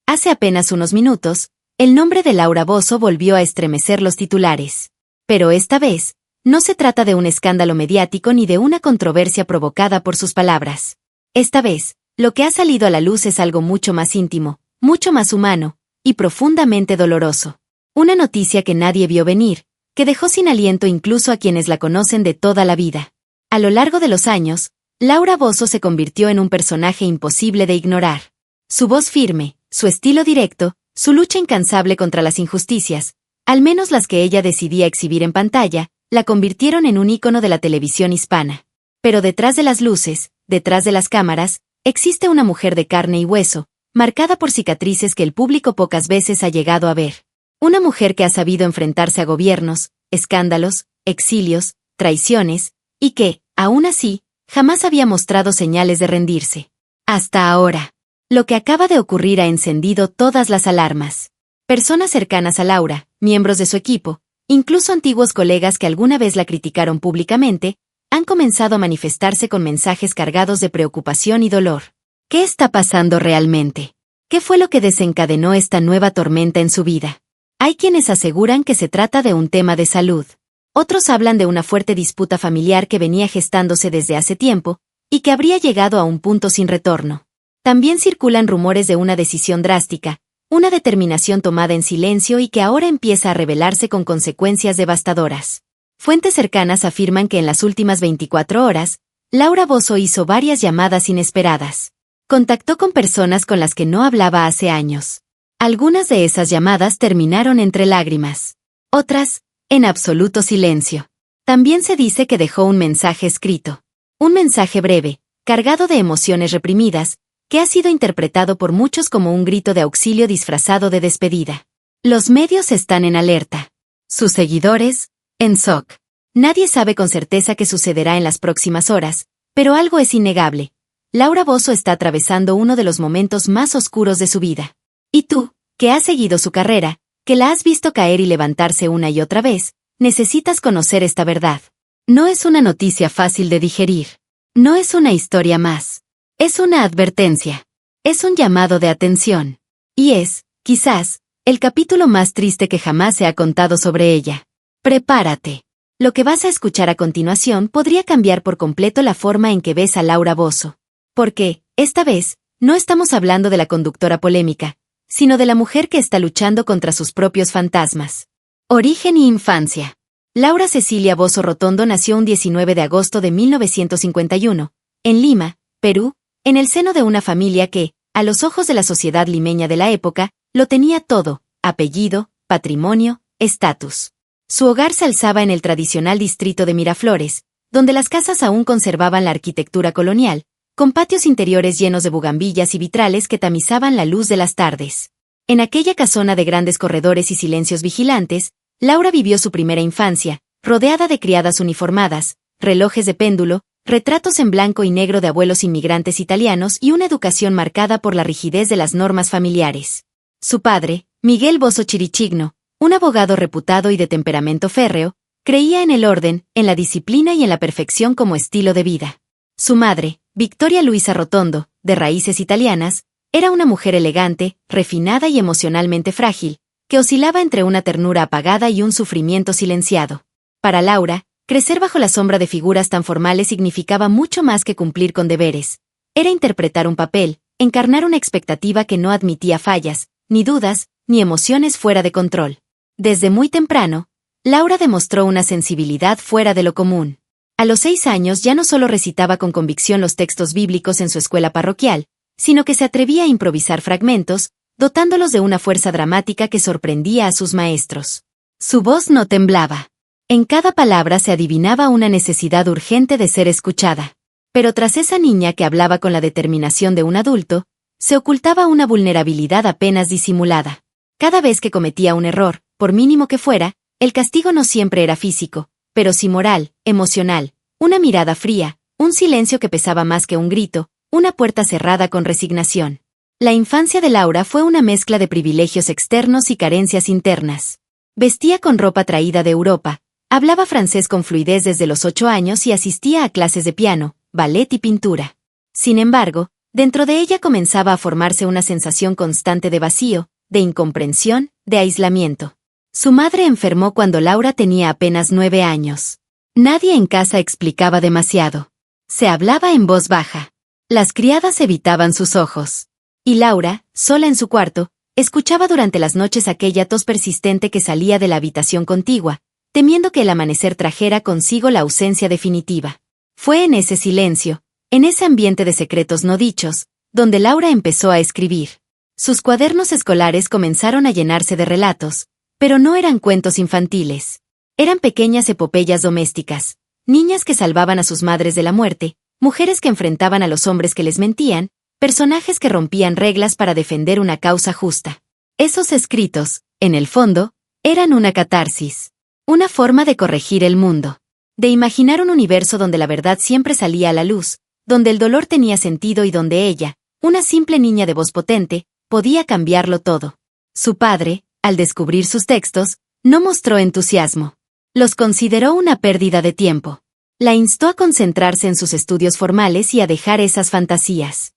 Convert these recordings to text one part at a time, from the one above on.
Hace apenas unos minutos, el nombre de Laura Bozzo volvió a estremecer los titulares. Pero esta vez, no se trata de un escándalo mediático ni de una controversia provocada por sus palabras. Esta vez, lo que ha salido a la luz es algo mucho más íntimo, mucho más humano, y profundamente doloroso. Una noticia que nadie vio venir, que dejó sin aliento incluso a quienes la conocen de toda la vida. A lo largo de los años, Laura Bozzo se convirtió en un personaje imposible de ignorar. Su voz firme, su estilo directo, su lucha incansable contra las injusticias, al menos las que ella decidía exhibir en pantalla, la convirtieron en un ícono de la televisión hispana. Pero detrás de las luces, detrás de las cámaras, existe una mujer de carne y hueso, marcada por cicatrices que el público pocas veces ha llegado a ver. Una mujer que ha sabido enfrentarse a gobiernos, escándalos, exilios, traiciones, y que, aún así, jamás había mostrado señales de rendirse. Hasta ahora. Lo que acaba de ocurrir ha encendido todas las alarmas. Personas cercanas a Laura, miembros de su equipo, incluso antiguos colegas que alguna vez la criticaron públicamente, han comenzado a manifestarse con mensajes cargados de preocupación y dolor. ¿Qué está pasando realmente? ¿Qué fue lo que desencadenó esta nueva tormenta en su vida? Hay quienes aseguran que se trata de un tema de salud. Otros hablan de una fuerte disputa familiar que venía gestándose desde hace tiempo, y que habría llegado a un punto sin retorno. También circulan rumores de una decisión drástica, una determinación tomada en silencio y que ahora empieza a revelarse con consecuencias devastadoras. Fuentes cercanas afirman que en las últimas 24 horas, Laura Bozzo hizo varias llamadas inesperadas. Contactó con personas con las que no hablaba hace años. Algunas de esas llamadas terminaron entre lágrimas. Otras, en absoluto silencio. También se dice que dejó un mensaje escrito. Un mensaje breve, cargado de emociones reprimidas, que ha sido interpretado por muchos como un grito de auxilio disfrazado de despedida. Los medios están en alerta. Sus seguidores, en shock. Nadie sabe con certeza qué sucederá en las próximas horas, pero algo es innegable. Laura Bozzo está atravesando uno de los momentos más oscuros de su vida. Y tú, que has seguido su carrera, que la has visto caer y levantarse una y otra vez, necesitas conocer esta verdad. No es una noticia fácil de digerir. No es una historia más. Es una advertencia. Es un llamado de atención. Y es, quizás, el capítulo más triste que jamás se ha contado sobre ella. Prepárate. Lo que vas a escuchar a continuación podría cambiar por completo la forma en que ves a Laura Bozzo. Porque, esta vez, no estamos hablando de la conductora polémica, sino de la mujer que está luchando contra sus propios fantasmas. Origen y infancia. Laura Cecilia Bozzo Rotondo nació un 19 de agosto de 1951, en Lima, Perú, en el seno de una familia que, a los ojos de la sociedad limeña de la época, lo tenía todo: apellido, patrimonio, estatus. Su hogar se alzaba en el tradicional distrito de Miraflores, donde las casas aún conservaban la arquitectura colonial, con patios interiores llenos de bugambillas y vitrales que tamizaban la luz de las tardes. En aquella casona de grandes corredores y silencios vigilantes, Laura vivió su primera infancia, rodeada de criadas uniformadas, relojes de péndulo, retratos en blanco y negro de abuelos inmigrantes italianos y una educación marcada por la rigidez de las normas familiares. Su padre, Miguel Bozzo Chirichigno, un abogado reputado y de temperamento férreo, creía en el orden, en la disciplina y en la perfección como estilo de vida. Su madre, Victoria Luisa Rotondo, de raíces italianas, era una mujer elegante, refinada y emocionalmente frágil, que oscilaba entre una ternura apagada y un sufrimiento silenciado. Para Laura, crecer bajo la sombra de figuras tan formales significaba mucho más que cumplir con deberes. Era interpretar un papel, encarnar una expectativa que no admitía fallas, ni dudas, ni emociones fuera de control. Desde muy temprano, Laura demostró una sensibilidad fuera de lo común. A los 6 años ya no solo recitaba con convicción los textos bíblicos en su escuela parroquial, sino que se atrevía a improvisar fragmentos, dotándolos de una fuerza dramática que sorprendía a sus maestros. Su voz no temblaba. En cada palabra se adivinaba una necesidad urgente de ser escuchada. Pero tras esa niña que hablaba con la determinación de un adulto, se ocultaba una vulnerabilidad apenas disimulada. Cada vez que cometía un error, por mínimo que fuera, el castigo no siempre era físico, pero sí moral, emocional, una mirada fría, un silencio que pesaba más que un grito, una puerta cerrada con resignación. La infancia de Laura fue una mezcla de privilegios externos y carencias internas. Vestía con ropa traída de Europa, hablaba francés con fluidez desde los 8 años y asistía a clases de piano, ballet y pintura. Sin embargo, Dentro de ella comenzaba a formarse una sensación constante de vacío, de incomprensión, de aislamiento. Su madre enfermó cuando Laura tenía apenas 9 años. Nadie en casa explicaba demasiado. Se hablaba en voz baja. Las criadas evitaban sus ojos. Y Laura, sola en su cuarto, escuchaba durante las noches aquella tos persistente que salía de la habitación contigua, temiendo que el amanecer trajera consigo la ausencia definitiva. Fue en ese silencio, en ese ambiente de secretos no dichos, donde Laura empezó a escribir. Sus cuadernos escolares comenzaron a llenarse de relatos, pero no eran cuentos infantiles. Eran pequeñas epopeyas domésticas, niñas que salvaban a sus madres de la muerte, mujeres que enfrentaban a los hombres que les mentían, personajes que rompían reglas para defender una causa justa. Esos escritos, en el fondo, eran una catarsis. Una forma de corregir el mundo. De imaginar un universo donde la verdad siempre salía a la luz, donde el dolor tenía sentido y donde ella, una simple niña de voz potente, podía cambiarlo todo. Su padre, al descubrir sus textos, no mostró entusiasmo. Los consideró una pérdida de tiempo. La instó a concentrarse en sus estudios formales y a dejar esas fantasías.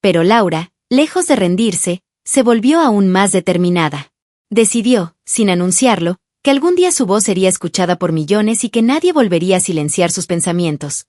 Pero Laura, lejos de rendirse, se volvió aún más determinada. Decidió, sin anunciarlo, que algún día su voz sería escuchada por millones y que nadie volvería a silenciar sus pensamientos.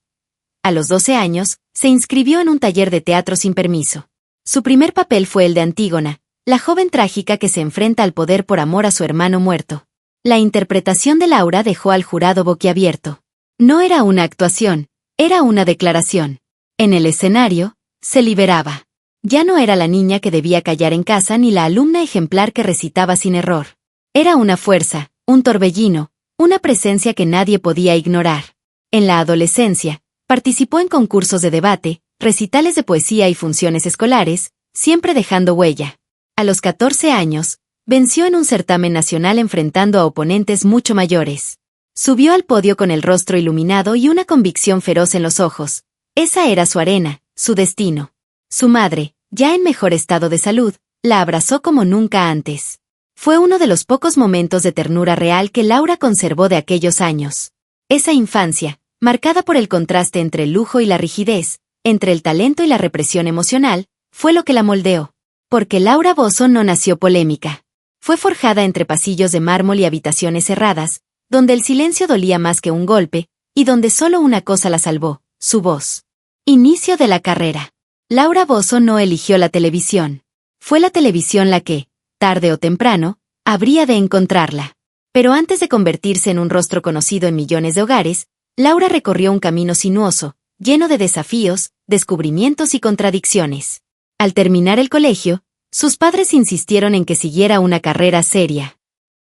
A los 12 años, se inscribió en un taller de teatro sin permiso. Su primer papel fue el de Antígona, la joven trágica que se enfrenta al poder por amor a su hermano muerto. La interpretación de Laura dejó al jurado boquiabierto. No era una actuación, era una declaración. En el escenario, se liberaba. Ya no era la niña que debía callar en casa ni la alumna ejemplar que recitaba sin error. Era una fuerza, un torbellino, una presencia que nadie podía ignorar. En la adolescencia, participó en concursos de debate, recitales de poesía y funciones escolares, siempre dejando huella. A los 14 años, venció en un certamen nacional enfrentando a oponentes mucho mayores. Subió al podio con el rostro iluminado y una convicción feroz en los ojos. Esa era su arena, su destino. Su madre, ya en mejor estado de salud, la abrazó como nunca antes. Fue uno de los pocos momentos de ternura real que Laura conservó de aquellos años. Esa infancia, marcada por el contraste entre el lujo y la rigidez, entre el talento y la represión emocional, fue lo que la moldeó. Porque Laura Bozzo no nació polémica. Fue forjada entre pasillos de mármol y habitaciones cerradas, donde el silencio dolía más que un golpe, y donde solo una cosa la salvó, su voz. Inicio de la carrera. Laura Bozzo no eligió la televisión. Fue la televisión la que, tarde o temprano, habría de encontrarla. Pero antes de convertirse en un rostro conocido en millones de hogares, Laura recorrió un camino sinuoso, lleno de desafíos, descubrimientos y contradicciones. Al terminar el colegio, sus padres insistieron en que siguiera una carrera seria.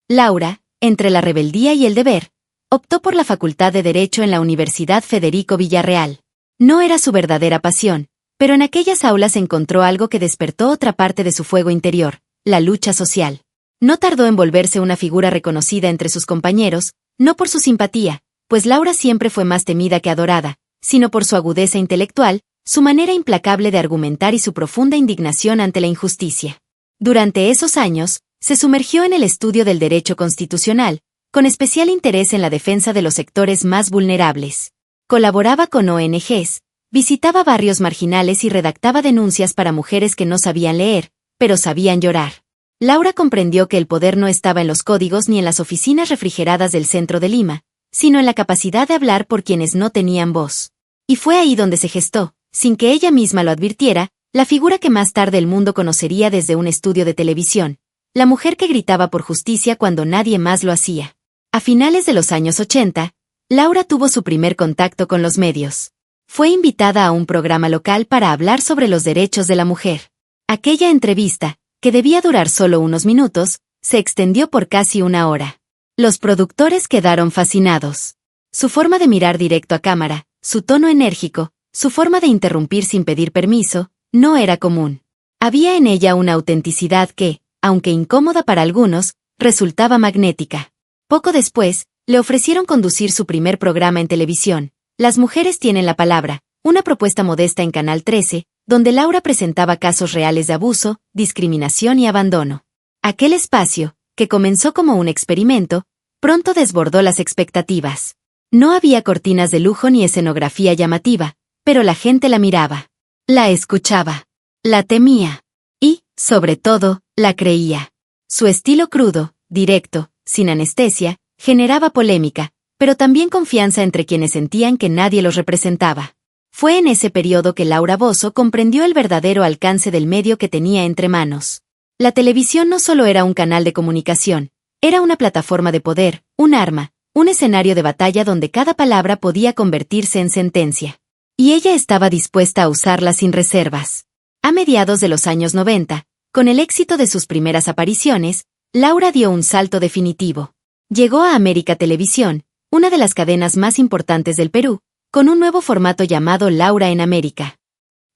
Laura, entre la rebeldía y el deber, optó por la Facultad de Derecho en la Universidad Federico Villarreal. No era su verdadera pasión, pero en aquellas aulas encontró algo que despertó otra parte de su fuego interior, la lucha social. No tardó en volverse una figura reconocida entre sus compañeros, no por su simpatía, pues Laura siempre fue más temida que adorada, sino por su agudeza intelectual, su manera implacable de argumentar y su profunda indignación ante la injusticia. Durante esos años, se sumergió en el estudio del derecho constitucional, con especial interés en la defensa de los sectores más vulnerables. Colaboraba con ONGs, visitaba barrios marginales y redactaba denuncias para mujeres que no sabían leer, pero sabían llorar. Laura comprendió que el poder no estaba en los códigos ni en las oficinas refrigeradas del centro de Lima, sino en la capacidad de hablar por quienes no tenían voz. Y fue ahí donde se gestó, sin que ella misma lo advirtiera, la figura que más tarde el mundo conocería desde un estudio de televisión, la mujer que gritaba por justicia cuando nadie más lo hacía. A finales de los años 80, Laura tuvo su primer contacto con los medios. Fue invitada a un programa local para hablar sobre los derechos de la mujer. Aquella entrevista, que debía durar solo unos minutos, se extendió por casi una hora. Los productores quedaron fascinados. Su forma de mirar directo a cámara, su tono enérgico, su forma de interrumpir sin pedir permiso, no era común. Había en ella una autenticidad que, aunque incómoda para algunos, resultaba magnética. Poco después, le ofrecieron conducir su primer programa en televisión, Las mujeres tienen la palabra, una propuesta modesta en Canal 13, donde Laura presentaba casos reales de abuso, discriminación y abandono. Aquel espacio, que comenzó como un experimento, pronto desbordó las expectativas. No había cortinas de lujo ni escenografía llamativa, pero la gente la miraba. La escuchaba. La temía. Y, sobre todo, la creía. Su estilo crudo, directo, sin anestesia, generaba polémica, pero también confianza entre quienes sentían que nadie los representaba. Fue en ese periodo que Laura Bozzo comprendió el verdadero alcance del medio que tenía entre manos. La televisión no solo era un canal de comunicación, era una plataforma de poder, un arma, un escenario de batalla donde cada palabra podía convertirse en sentencia. Y ella estaba dispuesta a usarla sin reservas. A mediados de los años 90, con el éxito de sus primeras apariciones, Laura dio un salto definitivo. Llegó a América Televisión, una de las cadenas más importantes del Perú, con un nuevo formato llamado Laura en América.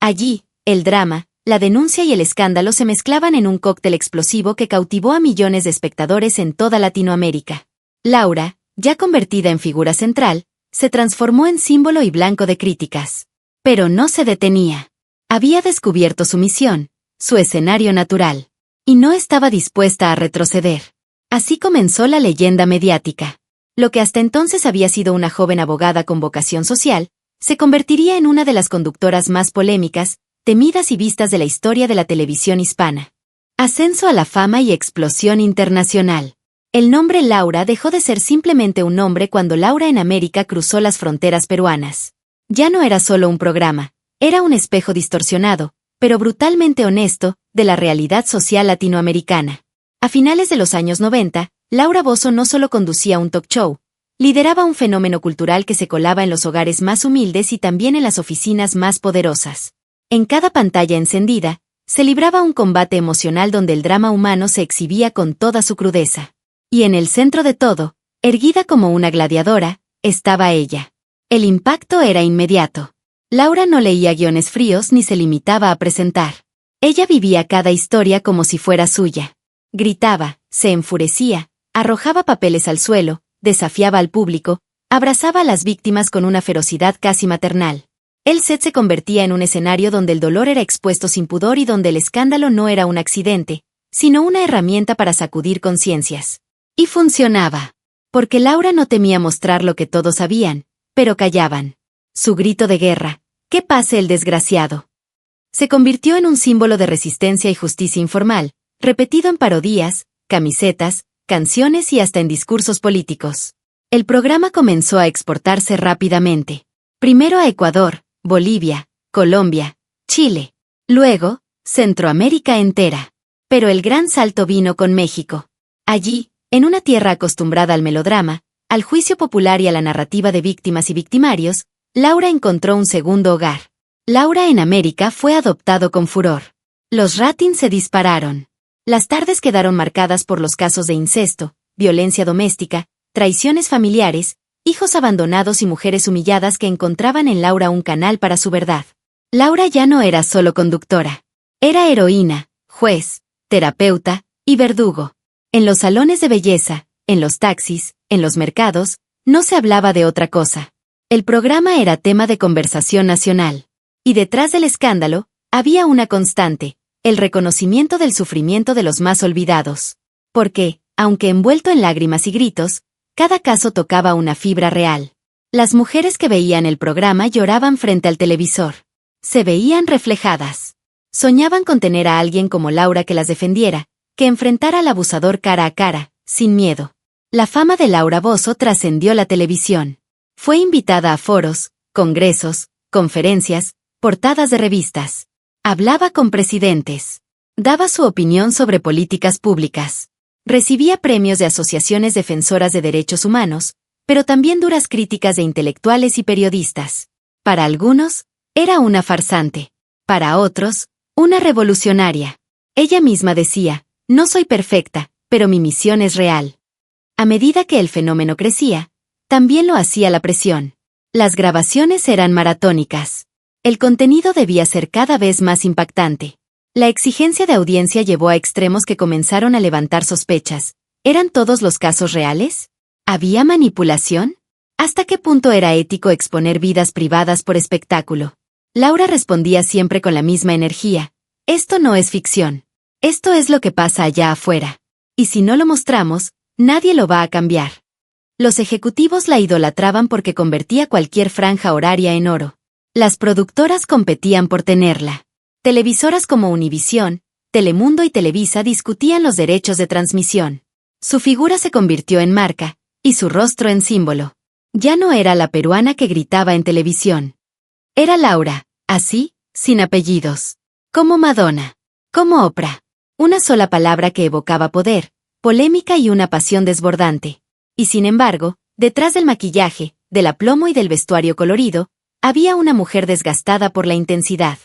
Allí, el drama, la denuncia y el escándalo se mezclaban en un cóctel explosivo que cautivó a millones de espectadores en toda Latinoamérica. Laura, ya convertida en figura central, se transformó en símbolo y blanco de críticas. Pero no se detenía. Había descubierto su misión, su escenario natural, y no estaba dispuesta a retroceder. Así comenzó la leyenda mediática. Lo que hasta entonces había sido una joven abogada con vocación social, se convertiría en una de las conductoras más polémicas, temidas y vistas de la historia de la televisión hispana. Ascenso a la fama y explosión internacional. El nombre Laura dejó de ser simplemente un nombre cuando Laura en América cruzó las fronteras peruanas. Ya no era solo un programa, era un espejo distorsionado, pero brutalmente honesto, de la realidad social latinoamericana. A finales de los años 90, Laura Bozzo no solo conducía un talk show, lideraba un fenómeno cultural que se colaba en los hogares más humildes y también en las oficinas más poderosas. En cada pantalla encendida, se libraba un combate emocional donde el drama humano se exhibía con toda su crudeza. Y en el centro de todo, erguida como una gladiadora, estaba ella. El impacto era inmediato. Laura no leía guiones fríos ni se limitaba a presentar. Ella vivía cada historia como si fuera suya. Gritaba, se enfurecía, arrojaba papeles al suelo, desafiaba al público, abrazaba a las víctimas con una ferocidad casi maternal. El set se convertía en un escenario donde el dolor era expuesto sin pudor y donde el escándalo no era un accidente, sino una herramienta para sacudir conciencias. Y funcionaba. Porque Laura no temía mostrar lo que todos sabían, pero callaban. Su grito de guerra, ¡que pase el desgraciado!, se convirtió en un símbolo de resistencia y justicia informal, repetido en parodias, camisetas, canciones y hasta en discursos políticos. El programa comenzó a exportarse rápidamente. Primero a Ecuador, Bolivia, Colombia, Chile. Luego, Centroamérica entera. Pero el gran salto vino con México. Allí, en una tierra acostumbrada al melodrama, al juicio popular y a la narrativa de víctimas y victimarios, Laura encontró un segundo hogar. Laura en América fue adoptado con furor. Los ratings se dispararon. Las tardes quedaron marcadas por los casos de incesto, violencia doméstica, traiciones familiares, hijos abandonados y mujeres humilladas que encontraban en Laura un canal para su verdad. Laura ya no era solo conductora. Era heroína, juez, terapeuta y verdugo. En los salones de belleza, en los taxis, en los mercados, no se hablaba de otra cosa. El programa era tema de conversación nacional. Y detrás del escándalo, había una constante, el reconocimiento del sufrimiento de los más olvidados. Porque, aunque envuelto en lágrimas y gritos, cada caso tocaba una fibra real. Las mujeres que veían el programa lloraban frente al televisor. Se veían reflejadas. Soñaban con tener a alguien como Laura que las defendiera, que enfrentara al abusador cara a cara, sin miedo. La fama de Laura Bozzo trascendió la televisión. Fue invitada a foros, congresos, conferencias, portadas de revistas. Hablaba con presidentes. Daba su opinión sobre políticas públicas. Recibía premios de asociaciones defensoras de derechos humanos, pero también duras críticas de intelectuales y periodistas. Para algunos, era una farsante. Para otros, una revolucionaria. Ella misma decía, no soy perfecta, pero mi misión es real. A medida que el fenómeno crecía, también lo hacía la presión. Las grabaciones eran maratónicas. El contenido debía ser cada vez más impactante. La exigencia de audiencia llevó a extremos que comenzaron a levantar sospechas. ¿Eran todos los casos reales? ¿Había manipulación? ¿Hasta qué punto era ético exponer vidas privadas por espectáculo? Laura respondía siempre con la misma energía. Esto no es ficción. Esto es lo que pasa allá afuera. Y si no lo mostramos, nadie lo va a cambiar. Los ejecutivos la idolatraban porque convertía cualquier franja horaria en oro. Las productoras competían por tenerla. Televisoras como Univisión, Telemundo y Televisa discutían los derechos de transmisión. Su figura se convirtió en marca, y su rostro en símbolo. Ya no era la peruana que gritaba en televisión. Era Laura, así, sin apellidos. Como Madonna. Como Oprah. Una sola palabra que evocaba poder, polémica y una pasión desbordante. Y sin embargo, detrás del maquillaje, del aplomo y del vestuario colorido, había una mujer desgastada por la intensidad.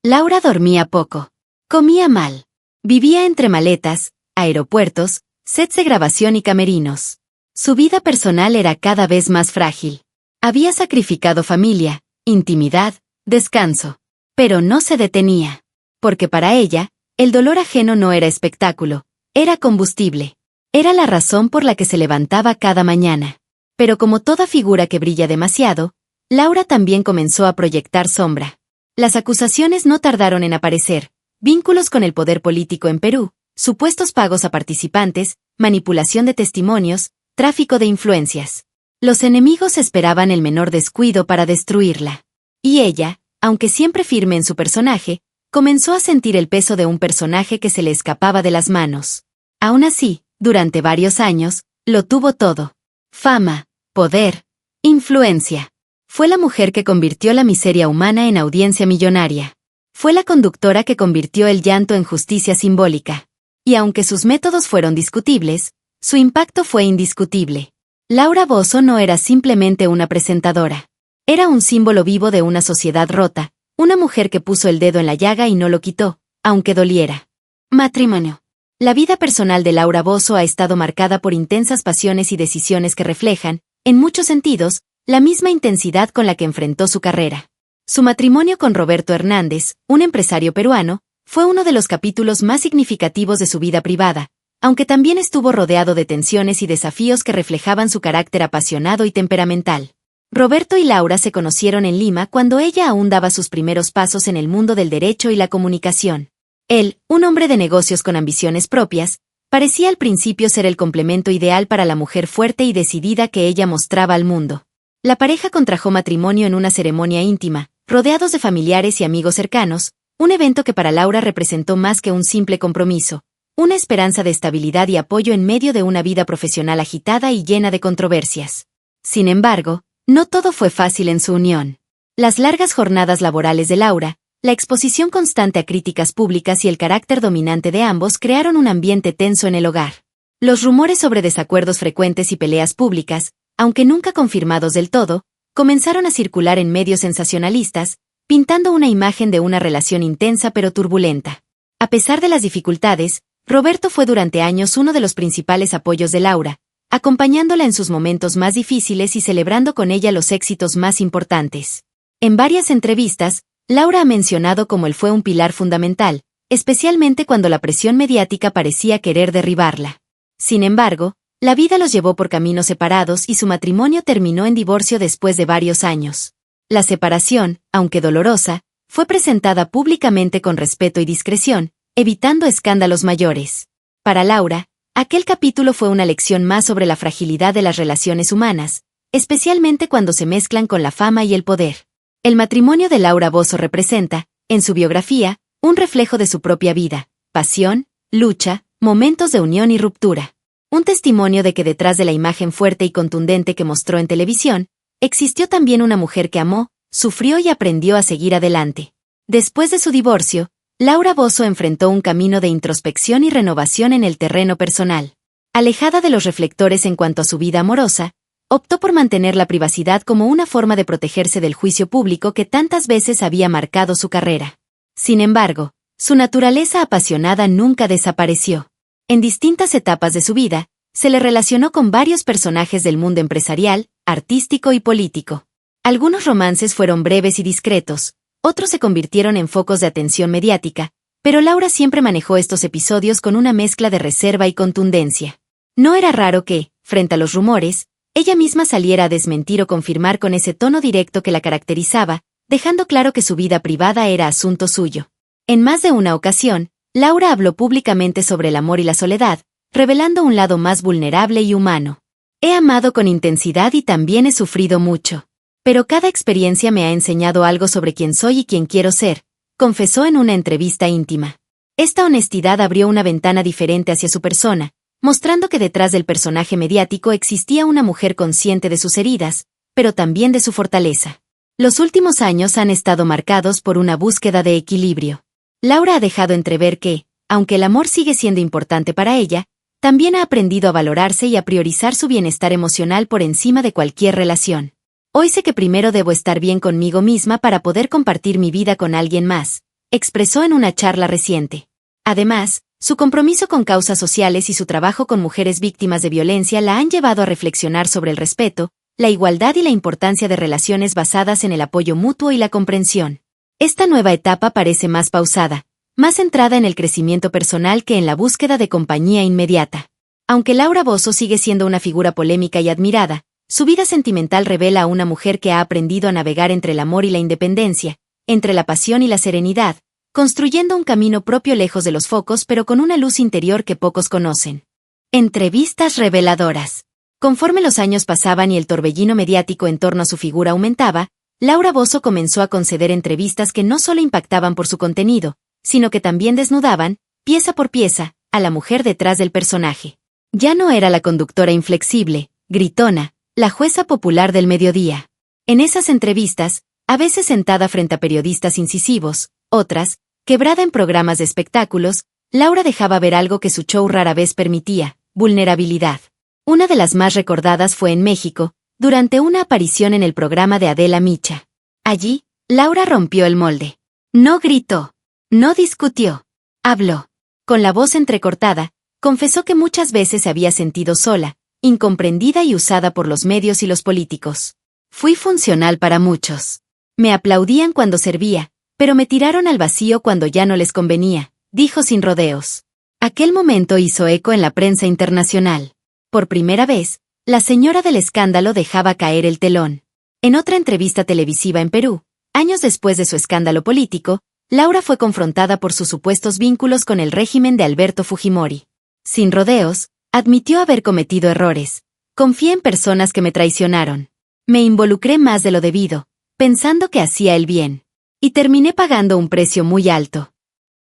Laura dormía poco. Comía mal. Vivía entre maletas, aeropuertos, sets de grabación y camerinos. Su vida personal era cada vez más frágil. Había sacrificado familia, intimidad, descanso. Pero no se detenía. Porque para ella, el dolor ajeno no era espectáculo, era combustible. Era la razón por la que se levantaba cada mañana. Pero como toda figura que brilla demasiado, Laura también comenzó a proyectar sombra. Las acusaciones no tardaron en aparecer: vínculos con el poder político en Perú, supuestos pagos a participantes, manipulación de testimonios, tráfico de influencias. Los enemigos esperaban el menor descuido para destruirla. Y ella, aunque siempre firme en su personaje, comenzó a sentir el peso de un personaje que se le escapaba de las manos. Aún así, durante varios años, lo tuvo todo. Fama, poder, influencia. Fue la mujer que convirtió la miseria humana en audiencia millonaria. Fue la conductora que convirtió el llanto en justicia simbólica. Y aunque sus métodos fueron discutibles, su impacto fue indiscutible. Laura Bozzo no era simplemente una presentadora. Era un símbolo vivo de una sociedad rota, una mujer que puso el dedo en la llaga y no lo quitó, aunque doliera. Matrimonio. La vida personal de Laura Bozzo ha estado marcada por intensas pasiones y decisiones que reflejan, en muchos sentidos, la misma intensidad con la que enfrentó su carrera. Su matrimonio con Roberto Hernández, un empresario peruano, fue uno de los capítulos más significativos de su vida privada, aunque también estuvo rodeado de tensiones y desafíos que reflejaban su carácter apasionado y temperamental. Roberto y Laura se conocieron en Lima cuando ella aún daba sus primeros pasos en el mundo del derecho y la comunicación. Él, un hombre de negocios con ambiciones propias, parecía al principio ser el complemento ideal para la mujer fuerte y decidida que ella mostraba al mundo. La pareja contrajo matrimonio en una ceremonia íntima, rodeados de familiares y amigos cercanos, un evento que para Laura representó más que un simple compromiso, una esperanza de estabilidad y apoyo en medio de una vida profesional agitada y llena de controversias. Sin embargo, no todo fue fácil en su unión. Las largas jornadas laborales de Laura, la exposición constante a críticas públicas y el carácter dominante de ambos crearon un ambiente tenso en el hogar. Los rumores sobre desacuerdos frecuentes y peleas públicas, aunque nunca confirmados del todo, comenzaron a circular en medios sensacionalistas, pintando una imagen de una relación intensa pero turbulenta. A pesar de las dificultades, Roberto fue durante años uno de los principales apoyos de Laura, acompañándola en sus momentos más difíciles y celebrando con ella los éxitos más importantes. En varias entrevistas, Laura ha mencionado cómo él fue un pilar fundamental, especialmente cuando la presión mediática parecía querer derribarla. Sin embargo, la vida los llevó por caminos separados y su matrimonio terminó en divorcio después de varios años. La separación, aunque dolorosa, fue presentada públicamente con respeto y discreción, evitando escándalos mayores. Para Laura, aquel capítulo fue una lección más sobre la fragilidad de las relaciones humanas, especialmente cuando se mezclan con la fama y el poder. El matrimonio de Laura Bozzo representa, en su biografía, un reflejo de su propia vida, pasión, lucha, momentos de unión y ruptura. Un testimonio de que detrás de la imagen fuerte y contundente que mostró en televisión, existió también una mujer que amó, sufrió y aprendió a seguir adelante. Después de su divorcio, Laura Bozzo enfrentó un camino de introspección y renovación en el terreno personal. Alejada de los reflectores en cuanto a su vida amorosa, optó por mantener la privacidad como una forma de protegerse del juicio público que tantas veces había marcado su carrera. Sin embargo, su naturaleza apasionada nunca desapareció. En distintas etapas de su vida, se le relacionó con varios personajes del mundo empresarial, artístico y político. Algunos romances fueron breves y discretos, otros se convirtieron en focos de atención mediática, pero Laura siempre manejó estos episodios con una mezcla de reserva y contundencia. No era raro que, frente a los rumores, ella misma saliera a desmentir o confirmar con ese tono directo que la caracterizaba, dejando claro que su vida privada era asunto suyo. En más de una ocasión, Laura habló públicamente sobre el amor y la soledad, revelando un lado más vulnerable y humano. He amado con intensidad y también he sufrido mucho. Pero cada experiencia me ha enseñado algo sobre quién soy y quién quiero ser, confesó en una entrevista íntima. Esta honestidad abrió una ventana diferente hacia su persona, mostrando que detrás del personaje mediático existía una mujer consciente de sus heridas, pero también de su fortaleza. Los últimos años han estado marcados por una búsqueda de equilibrio. Laura ha dejado entrever que, aunque el amor sigue siendo importante para ella, también ha aprendido a valorarse y a priorizar su bienestar emocional por encima de cualquier relación. Hoy sé que primero debo estar bien conmigo misma para poder compartir mi vida con alguien más, expresó en una charla reciente. Además, su compromiso con causas sociales y su trabajo con mujeres víctimas de violencia la han llevado a reflexionar sobre el respeto, la igualdad y la importancia de relaciones basadas en el apoyo mutuo y la comprensión. Esta nueva etapa parece más pausada, más centrada en el crecimiento personal que en la búsqueda de compañía inmediata. Aunque Laura Bozzo sigue siendo una figura polémica y admirada, su vida sentimental revela a una mujer que ha aprendido a navegar entre el amor y la independencia, entre la pasión y la serenidad, construyendo un camino propio lejos de los focos pero con una luz interior que pocos conocen. Entrevistas reveladoras. Conforme los años pasaban y el torbellino mediático en torno a su figura aumentaba, Laura Bozzo comenzó a conceder entrevistas que no solo impactaban por su contenido, sino que también desnudaban, pieza por pieza, a la mujer detrás del personaje. Ya no era la conductora inflexible, gritona, la jueza popular del mediodía. En esas entrevistas, a veces sentada frente a periodistas incisivos, otras, quebrada en programas de espectáculos, Laura dejaba ver algo que su show rara vez permitía: vulnerabilidad. Una de las más recordadas fue en México, durante una aparición en el programa de Adela Micha. Allí, Laura rompió el molde. No gritó. No discutió. Habló. Con la voz entrecortada, confesó que muchas veces se había sentido sola, incomprendida y usada por los medios y los políticos. Fui funcional para muchos. Me aplaudían cuando servía, pero me tiraron al vacío cuando ya no les convenía, dijo sin rodeos. Aquel momento hizo eco en la prensa internacional. Por primera vez, la señora del escándalo dejaba caer el telón. En otra entrevista televisiva en Perú, años después de su escándalo político, Laura fue confrontada por sus supuestos vínculos con el régimen de Alberto Fujimori. Sin rodeos, admitió haber cometido errores. Confié en personas que me traicionaron. Me involucré más de lo debido, pensando que hacía el bien. Y terminé pagando un precio muy alto.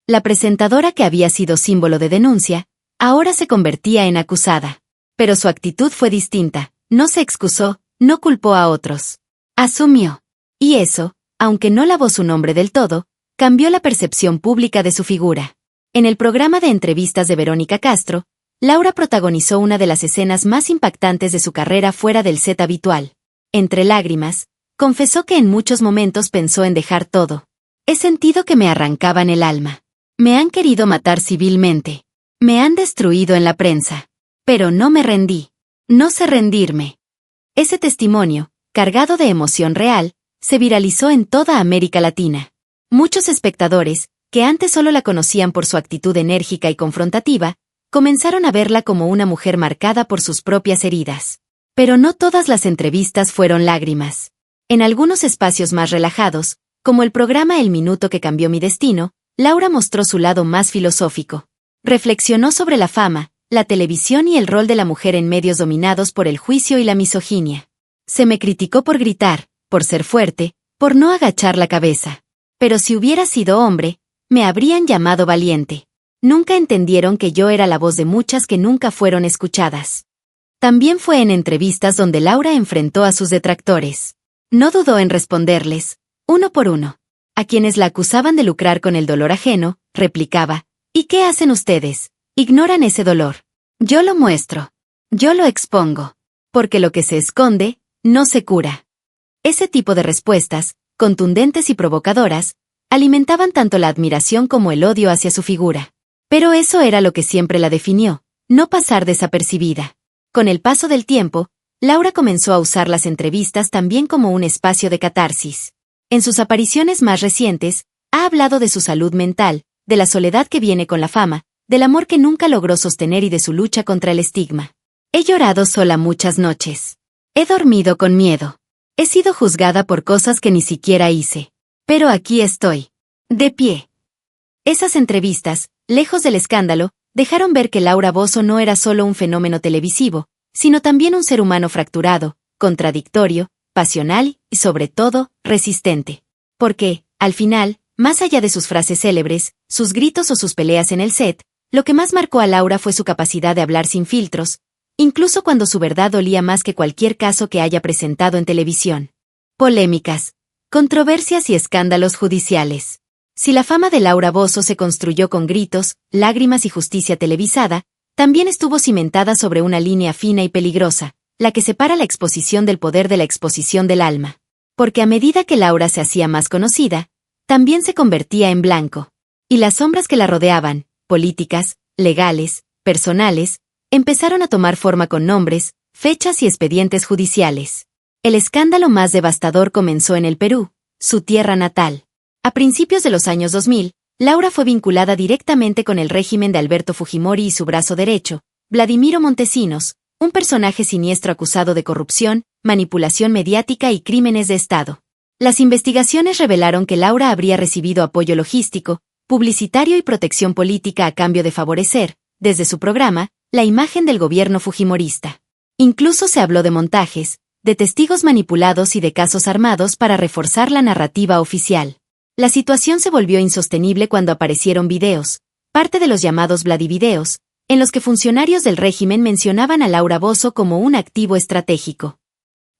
La presentadora que había sido símbolo de denuncia, ahora se convertía en acusada. Pero su actitud fue distinta, no se excusó, no culpó a otros. Asumió. Y eso, aunque no lavó su nombre del todo, cambió la percepción pública de su figura. En el programa de entrevistas de Verónica Castro, Laura protagonizó una de las escenas más impactantes de su carrera fuera del set habitual. Entre lágrimas, confesó que en muchos momentos pensó en dejar todo. He sentido que me arrancaban el alma. Me han querido matar civilmente. Me han destruido en la prensa. Pero no me rendí. No sé rendirme. Ese testimonio, cargado de emoción real, se viralizó en toda América Latina. Muchos espectadores, que antes solo la conocían por su actitud enérgica y confrontativa, comenzaron a verla como una mujer marcada por sus propias heridas. Pero no todas las entrevistas fueron lágrimas. En algunos espacios más relajados, como el programa El Minuto que cambió mi destino, Laura mostró su lado más filosófico. Reflexionó sobre la fama, la televisión y el rol de la mujer en medios dominados por el juicio y la misoginia. Se me criticó por gritar, por ser fuerte, por no agachar la cabeza. Pero si hubiera sido hombre, me habrían llamado valiente. Nunca entendieron que yo era la voz de muchas que nunca fueron escuchadas. También fue en entrevistas donde Laura enfrentó a sus detractores. No dudó en responderles, uno por uno. A quienes la acusaban de lucrar con el dolor ajeno, replicaba, ¿y qué hacen ustedes? Ignoran ese dolor. Yo lo muestro. Yo lo expongo. Porque lo que se esconde, no se cura. Ese tipo de respuestas, contundentes y provocadoras, alimentaban tanto la admiración como el odio hacia su figura. Pero eso era lo que siempre la definió, no pasar desapercibida. Con el paso del tiempo, Laura comenzó a usar las entrevistas también como un espacio de catarsis. En sus apariciones más recientes, ha hablado de su salud mental, de la soledad que viene con la fama, del amor que nunca logró sostener y de su lucha contra el estigma. He llorado sola muchas noches. He dormido con miedo. He sido juzgada por cosas que ni siquiera hice. Pero aquí estoy. De pie. Esas entrevistas, lejos del escándalo, dejaron ver que Laura Bozzo no era solo un fenómeno televisivo, sino también un ser humano fracturado, contradictorio, pasional y sobre todo, resistente. Porque, al final, Más allá de sus frases célebres, sus gritos o sus peleas en el set, lo que más marcó a Laura fue su capacidad de hablar sin filtros, incluso cuando su verdad dolía más que cualquier caso que haya presentado en televisión. Polémicas, controversias y escándalos judiciales. Si la fama de Laura Bozzo se construyó con gritos, lágrimas y justicia televisada, también estuvo cimentada sobre una línea fina y peligrosa, la que separa la exposición del poder de la exposición del alma. Porque a medida que Laura se hacía más conocida, también se convertía en blanco. Y las sombras que la rodeaban, políticas, legales, personales, empezaron a tomar forma con nombres, fechas y expedientes judiciales. El escándalo más devastador comenzó en el Perú, su tierra natal. A principios de los años 2000, Laura fue vinculada directamente con el régimen de Alberto Fujimori y su brazo derecho, Vladimiro Montesinos, un personaje siniestro acusado de corrupción, manipulación mediática y crímenes de Estado. Las investigaciones revelaron que Laura habría recibido apoyo logístico, publicitario y protección política a cambio de favorecer, desde su programa, la imagen del gobierno fujimorista. Incluso se habló de montajes, de testigos manipulados y de casos armados para reforzar la narrativa oficial. La situación se volvió insostenible cuando aparecieron videos, parte de los llamados Vladivideos, en los que funcionarios del régimen mencionaban a Laura Bozzo como un activo estratégico.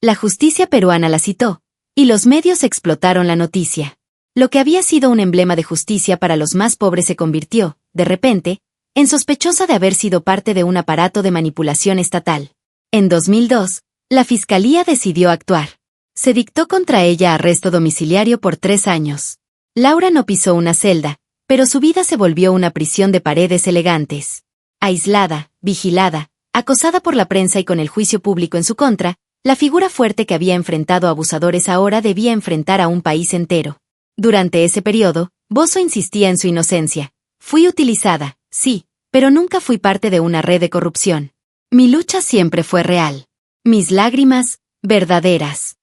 La justicia peruana la citó, y los medios explotaron la noticia. Lo que había sido un emblema de justicia para los más pobres se convirtió, de repente, en sospechosa de haber sido parte de un aparato de manipulación estatal. En 2002, la Fiscalía decidió actuar. Se dictó contra ella arresto domiciliario por 3 años. Laura no pisó una celda, pero su vida se volvió una prisión de paredes elegantes. Aislada, vigilada, acosada por la prensa y con el juicio público en su contra, la figura fuerte que había enfrentado a abusadores ahora debía enfrentar a un país entero. Durante ese periodo, Bozzo insistía en su inocencia. Fui utilizada, sí, pero nunca fui parte de una red de corrupción. Mi lucha siempre fue real. Mis lágrimas, verdaderas.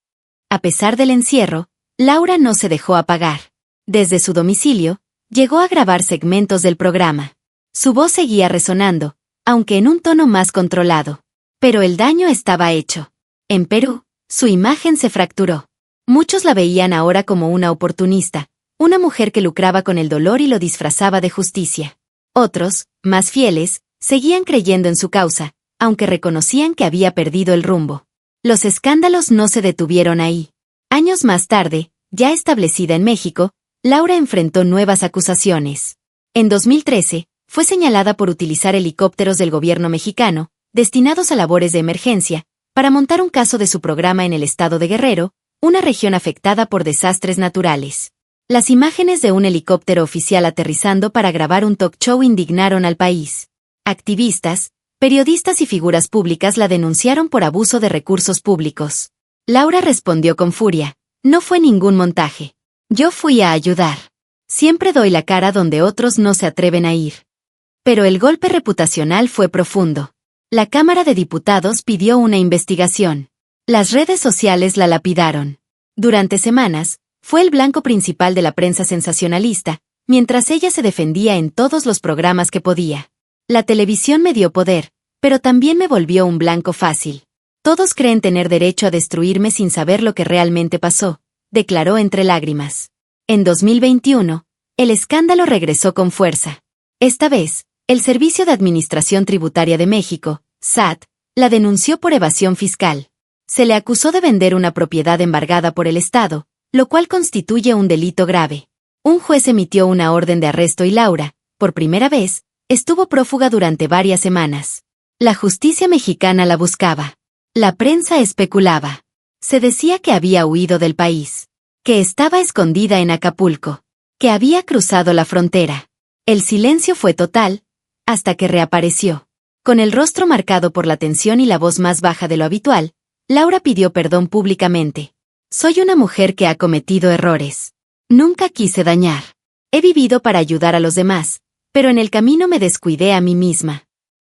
A pesar del encierro, Laura no se dejó apagar. Desde su domicilio, llegó a grabar segmentos del programa. Su voz seguía resonando, aunque en un tono más controlado. Pero el daño estaba hecho. En Perú, su imagen se fracturó. Muchos la veían ahora como una oportunista, una mujer que lucraba con el dolor y lo disfrazaba de justicia. Otros, más fieles, seguían creyendo en su causa, aunque reconocían que había perdido el rumbo. Los escándalos no se detuvieron ahí. Años más tarde, ya establecida en México, Laura enfrentó nuevas acusaciones. En 2013, fue señalada por utilizar helicópteros del gobierno mexicano, destinados a labores de emergencia, para montar un caso de su programa en el estado de Guerrero, una región afectada por desastres naturales. Las imágenes de un helicóptero oficial aterrizando para grabar un talk show indignaron al país. Activistas, periodistas y figuras públicas la denunciaron por abuso de recursos públicos. Laura respondió con furia: no fue ningún montaje. Yo fui a ayudar. Siempre doy la cara donde otros no se atreven a ir. Pero el golpe reputacional fue profundo. La Cámara de Diputados pidió una investigación. Las redes sociales la lapidaron. Durante semanas, fue el blanco principal de la prensa sensacionalista, mientras ella se defendía en todos los programas que podía. La televisión me dio poder, pero también me volvió un blanco fácil. Todos creen tener derecho a destruirme sin saber lo que realmente pasó, declaró entre lágrimas. En 2021, el escándalo regresó con fuerza. Esta vez, el Servicio de Administración Tributaria de México, SAT, la denunció por evasión fiscal. Se le acusó de vender una propiedad embargada por el Estado, lo cual constituye un delito grave. Un juez emitió una orden de arresto y Laura, por primera vez, estuvo prófuga durante varias semanas. La justicia mexicana la buscaba. La prensa especulaba. Se decía que había huido del país, que estaba escondida en Acapulco, que había cruzado la frontera. El silencio fue total, hasta que reapareció. Con el rostro marcado por la tensión y la voz más baja de lo habitual, Laura pidió perdón públicamente. Soy una mujer que ha cometido errores. Nunca quise dañar. He vivido para ayudar a los demás, pero en el camino me descuidé a mí misma.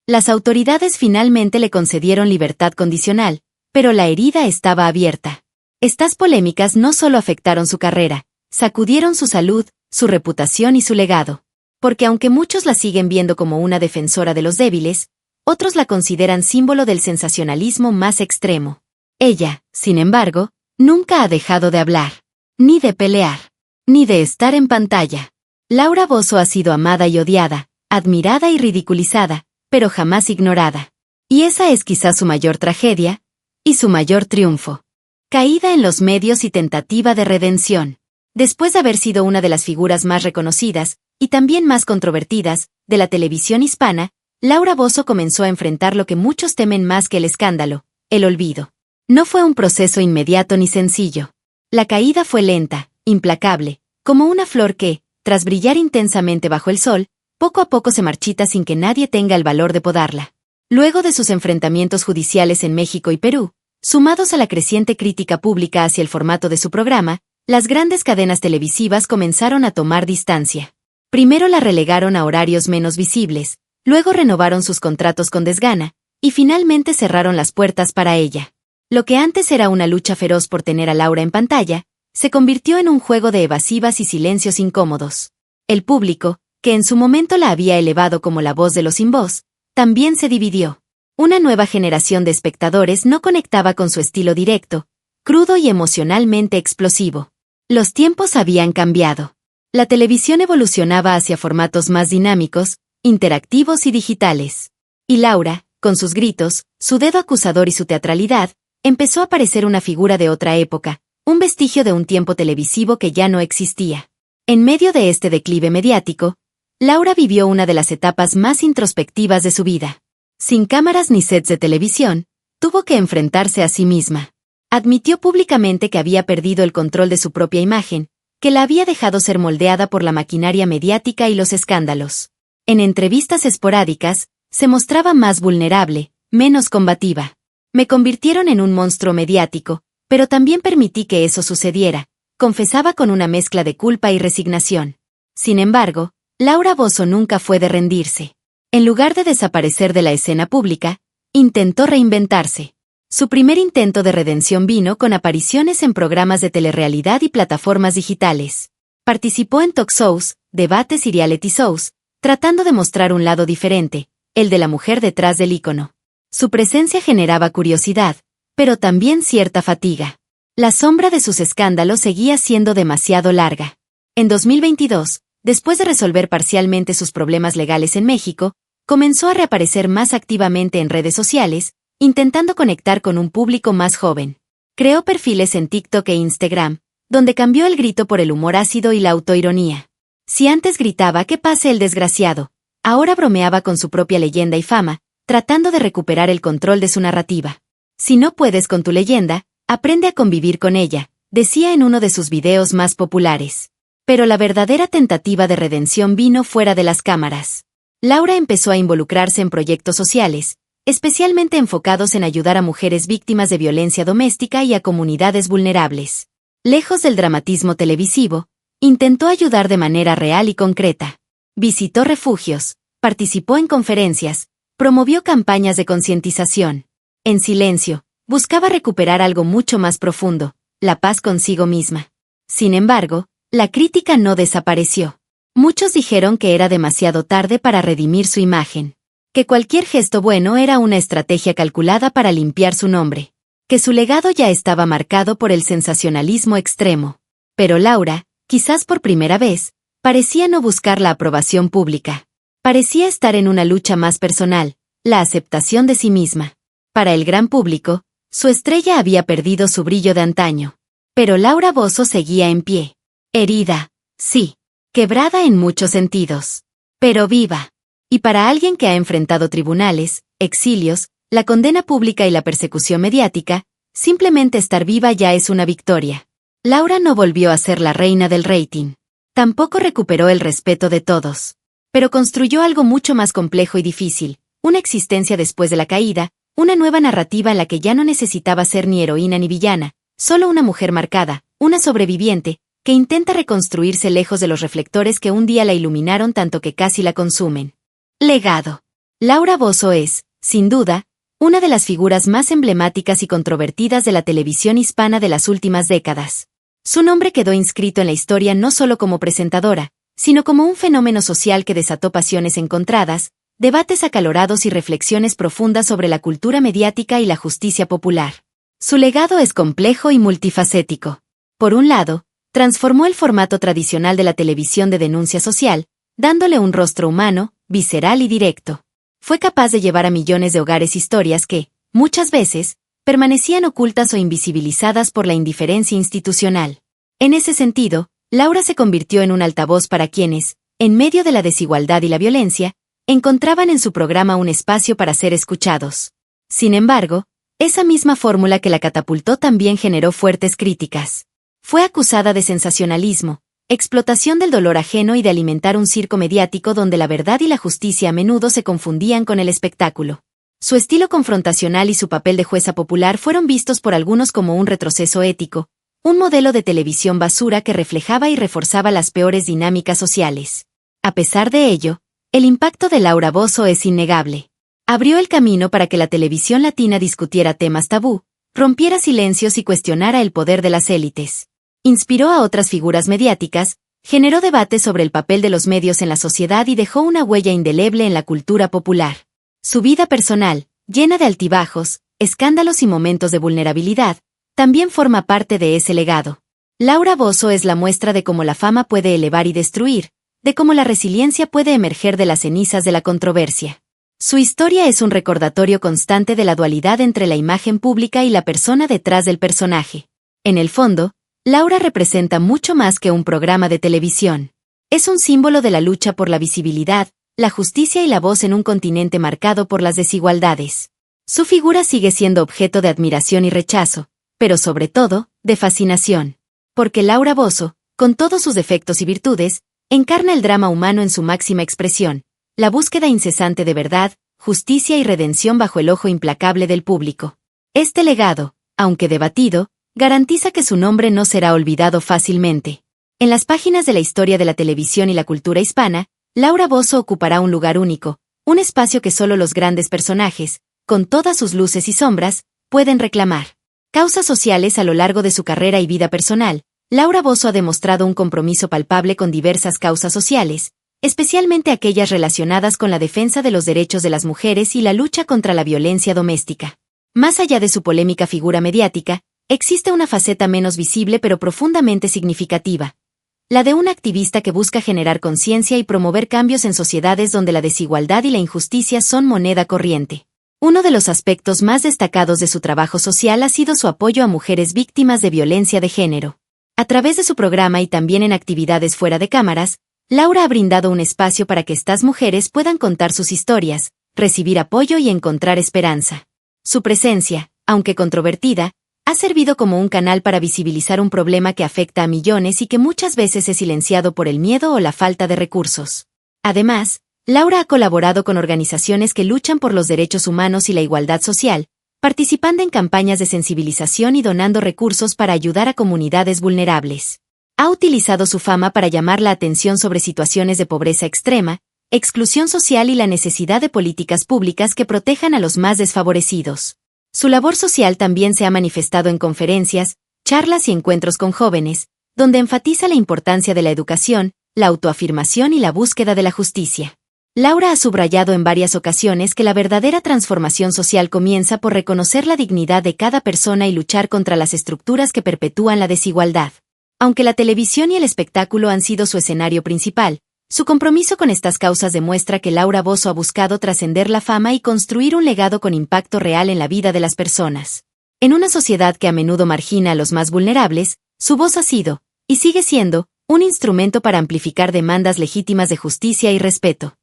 Las autoridades finalmente le concedieron libertad condicional, pero la herida estaba abierta. Estas polémicas no solo afectaron su carrera, sacudieron su salud, su reputación y su legado. Porque aunque muchos la siguen viendo como una defensora de los débiles, otros la consideran símbolo del sensacionalismo más extremo. Ella, sin embargo, nunca ha dejado de hablar, ni de pelear. ni de estar en pantalla. Laura Bozzo ha sido amada y odiada, admirada y ridiculizada, pero jamás ignorada. Y esa es quizás su mayor tragedia, y su mayor triunfo. Caída en los medios y tentativa de redención. Después de haber sido una de las figuras más reconocidas, y también más controvertidas, de la televisión hispana, Laura Bozzo comenzó a enfrentar lo que muchos temen más que el escándalo, el olvido. No fue un proceso inmediato ni sencillo. La caída fue lenta, implacable, como una flor que, tras brillar intensamente bajo el sol, poco a poco se marchita sin que nadie tenga el valor de podarla. Luego de sus enfrentamientos judiciales en México y Perú, sumados a la creciente crítica pública hacia el formato de su programa, las grandes cadenas televisivas comenzaron a tomar distancia. Primero la relegaron a horarios menos visibles, luego renovaron sus contratos con desgana, y finalmente cerraron las puertas para ella. Lo que antes era una lucha feroz por tener a Laura en pantalla, se convirtió en un juego de evasivas y silencios incómodos. El público, que en su momento la había elevado como la voz de los sin voz, también se dividió. Una nueva generación de espectadores no conectaba con su estilo directo, crudo y emocionalmente explosivo. Los tiempos habían cambiado. La televisión evolucionaba hacia formatos más dinámicos, interactivos y digitales. Y Laura, con sus gritos, su dedo acusador y su teatralidad, empezó a parecer una figura de otra época, un vestigio de un tiempo televisivo que ya no existía. En medio de este declive mediático, Laura vivió una de las etapas más introspectivas de su vida. Sin cámaras ni sets de televisión, tuvo que enfrentarse a sí misma. Admitió públicamente que había perdido el control de su propia imagen, que la había dejado ser moldeada por la maquinaria mediática y los escándalos. En entrevistas esporádicas, se mostraba más vulnerable, menos combativa. Me convirtieron en un monstruo mediático, pero también permití que eso sucediera, confesaba con una mezcla de culpa y resignación. Sin embargo, Laura Bozzo nunca fue de rendirse. En lugar de desaparecer de la escena pública, intentó reinventarse. Su primer intento de redención vino con apariciones en programas de telerrealidad y plataformas digitales. Participó en talk shows, debates y reality shows, tratando de mostrar un lado diferente, el de la mujer detrás del ícono. Su presencia generaba curiosidad, pero también cierta fatiga. La sombra de sus escándalos seguía siendo demasiado larga. En 2022, después de resolver parcialmente sus problemas legales en México, comenzó a reaparecer más activamente en redes sociales, intentando conectar con un público más joven. Creó perfiles en TikTok e Instagram, donde cambió el grito por el humor ácido y la autoironía. Si antes gritaba "que pase el desgraciado", ahora bromeaba con su propia leyenda y fama, tratando de recuperar el control de su narrativa. Si no puedes con tu leyenda, aprende a convivir con ella, decía en uno de sus videos más populares. Pero la verdadera tentativa de redención vino fuera de las cámaras. Laura empezó a involucrarse en proyectos sociales, especialmente enfocados en ayudar a mujeres víctimas de violencia doméstica y a comunidades vulnerables. Lejos del dramatismo televisivo, intentó ayudar de manera real y concreta. Visitó refugios, participó en conferencias, promovió campañas de concientización. En silencio, buscaba recuperar algo mucho más profundo, la paz consigo misma. Sin embargo, la crítica no desapareció. Muchos dijeron que era demasiado tarde para redimir su imagen, que cualquier gesto bueno era una estrategia calculada para limpiar su nombre, que su legado ya estaba marcado por el sensacionalismo extremo. Pero Laura, quizás por primera vez, parecía no buscar la aprobación pública. Parecía estar en una lucha más personal, la aceptación de sí misma. Para el gran público, su estrella había perdido su brillo de antaño. Pero Laura Bozzo seguía en pie. Herida, sí. Quebrada en muchos sentidos. Pero viva. Y para alguien que ha enfrentado tribunales, exilios, la condena pública y la persecución mediática, simplemente estar viva ya es una victoria. Laura no volvió a ser la reina del rating. Tampoco recuperó el respeto de todos. Pero construyó algo mucho más complejo y difícil, una existencia después de la caída, una nueva narrativa en la que ya no necesitaba ser ni heroína ni villana, solo una mujer marcada, una sobreviviente, que intenta reconstruirse lejos de los reflectores que un día la iluminaron tanto que casi la consumen. Legado. Laura Bozzo es, sin duda, una de las figuras más emblemáticas y controvertidas de la televisión hispana de las últimas décadas. Su nombre quedó inscrito en la historia no solo como presentadora, sino como un fenómeno social que desató pasiones encontradas, debates acalorados y reflexiones profundas sobre la cultura mediática y la justicia popular. Su legado es complejo y multifacético. Por un lado, Transformó el formato tradicional de la televisión de denuncia social, dándole un rostro humano, visceral y directo. Fue capaz de llevar a millones de hogares historias que, muchas veces, permanecían ocultas o invisibilizadas por la indiferencia institucional. En ese sentido, Laura se convirtió en un altavoz para quienes, en medio de la desigualdad y la violencia, encontraban en su programa un espacio para ser escuchados. Sin embargo, esa misma fórmula que la catapultó también generó fuertes críticas. Fue acusada de sensacionalismo, explotación del dolor ajeno y de alimentar un circo mediático donde la verdad y la justicia a menudo se confundían con el espectáculo. Su estilo confrontacional y su papel de jueza popular fueron vistos por algunos como un retroceso ético, un modelo de televisión basura que reflejaba y reforzaba las peores dinámicas sociales. A pesar de ello, el impacto de Laura Bozzo es innegable. Abrió el camino para que la televisión latina discutiera temas tabú, rompiera silencios y cuestionara el poder de las élites. Inspiró a otras figuras mediáticas, generó debate sobre el papel de los medios en la sociedad y dejó una huella indeleble en la cultura popular. Su vida personal, llena de altibajos, escándalos y momentos de vulnerabilidad, también forma parte de ese legado. Laura Bozzo es la muestra de cómo la fama puede elevar y destruir, de cómo la resiliencia puede emerger de las cenizas de la controversia. Su historia es un recordatorio constante de la dualidad entre la imagen pública y la persona detrás del personaje. En el fondo, Laura representa mucho más que un programa de televisión. Es un símbolo de la lucha por la visibilidad, la justicia y la voz en un continente marcado por las desigualdades. Su figura sigue siendo objeto de admiración y rechazo, pero sobre todo, de fascinación. Porque Laura Bozzo, con todos sus defectos y virtudes, encarna el drama humano en su máxima expresión, la búsqueda incesante de verdad, justicia y redención bajo el ojo implacable del público. Este legado, aunque debatido, garantiza que su nombre no será olvidado fácilmente. En las páginas de la historia de la televisión y la cultura hispana, Laura Bozzo ocupará un lugar único, un espacio que solo los grandes personajes, con todas sus luces y sombras, pueden reclamar. Causas sociales. A lo largo de su carrera y vida personal, Laura Bozzo ha demostrado un compromiso palpable con diversas causas sociales, especialmente aquellas relacionadas con la defensa de los derechos de las mujeres y la lucha contra la violencia doméstica. Más allá de su polémica figura mediática, existe una faceta menos visible pero profundamente significativa, la de una activista que busca generar conciencia y promover cambios en sociedades donde la desigualdad y la injusticia son moneda corriente. Uno de los aspectos más destacados de su trabajo social ha sido su apoyo a mujeres víctimas de violencia de género. A través de su programa y también en actividades fuera de cámaras, Laura ha brindado un espacio para que estas mujeres puedan contar sus historias, recibir apoyo y encontrar esperanza. Su presencia, aunque controvertida, ha servido como un canal para visibilizar un problema que afecta a millones y que muchas veces es silenciado por el miedo o la falta de recursos. Además, Laura ha colaborado con organizaciones que luchan por los derechos humanos y la igualdad social, participando en campañas de sensibilización y donando recursos para ayudar a comunidades vulnerables. Ha utilizado su fama para llamar la atención sobre situaciones de pobreza extrema, exclusión social y la necesidad de políticas públicas que protejan a los más desfavorecidos. Su labor social también se ha manifestado en conferencias, charlas y encuentros con jóvenes, donde enfatiza la importancia de la educación, la autoafirmación y la búsqueda de la justicia. Laura ha subrayado en varias ocasiones que la verdadera transformación social comienza por reconocer la dignidad de cada persona y luchar contra las estructuras que perpetúan la desigualdad. Aunque la televisión y el espectáculo han sido su escenario principal, su compromiso con estas causas demuestra que Laura Bozzo ha buscado trascender la fama y construir un legado con impacto real en la vida de las personas. En una sociedad que a menudo margina a los más vulnerables, su voz ha sido, y sigue siendo, un instrumento para amplificar demandas legítimas de justicia y respeto.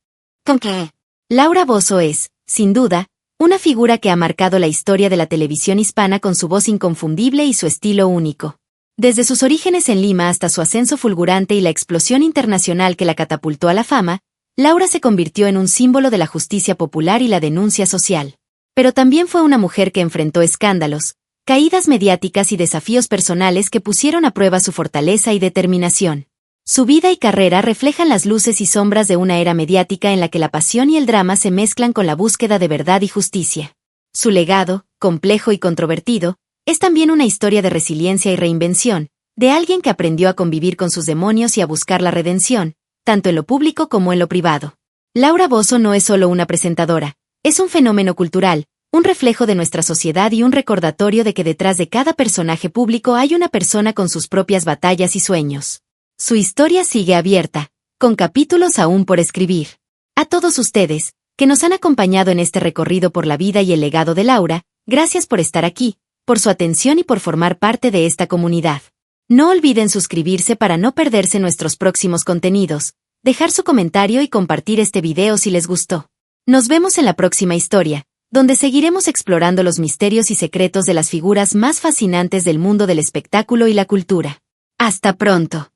¿Con qué? Laura Bozzo es, sin duda, una figura que ha marcado la historia de la televisión hispana con su voz inconfundible y su estilo único. Desde sus orígenes en Lima hasta su ascenso fulgurante y la explosión internacional que la catapultó a la fama, Laura se convirtió en un símbolo de la justicia popular y la denuncia social. Pero también fue una mujer que enfrentó escándalos, caídas mediáticas y desafíos personales que pusieron a prueba su fortaleza y determinación. Su vida y carrera reflejan las luces y sombras de una era mediática en la que la pasión y el drama se mezclan con la búsqueda de verdad y justicia. Su legado, complejo y controvertido, es también una historia de resiliencia y reinvención, de alguien que aprendió a convivir con sus demonios y a buscar la redención, tanto en lo público como en lo privado. Laura Bozzo no es solo una presentadora, es un fenómeno cultural, un reflejo de nuestra sociedad y un recordatorio de que detrás de cada personaje público hay una persona con sus propias batallas y sueños. Su historia sigue abierta, con capítulos aún por escribir. A todos ustedes, que nos han acompañado en este recorrido por la vida y el legado de Laura, gracias por estar aquí, por su atención y por formar parte de esta comunidad. No olviden suscribirse para no perderse nuestros próximos contenidos, dejar su comentario y compartir este video si les gustó. Nos vemos en la próxima historia, donde seguiremos explorando los misterios y secretos de las figuras más fascinantes del mundo del espectáculo y la cultura. ¡Hasta pronto!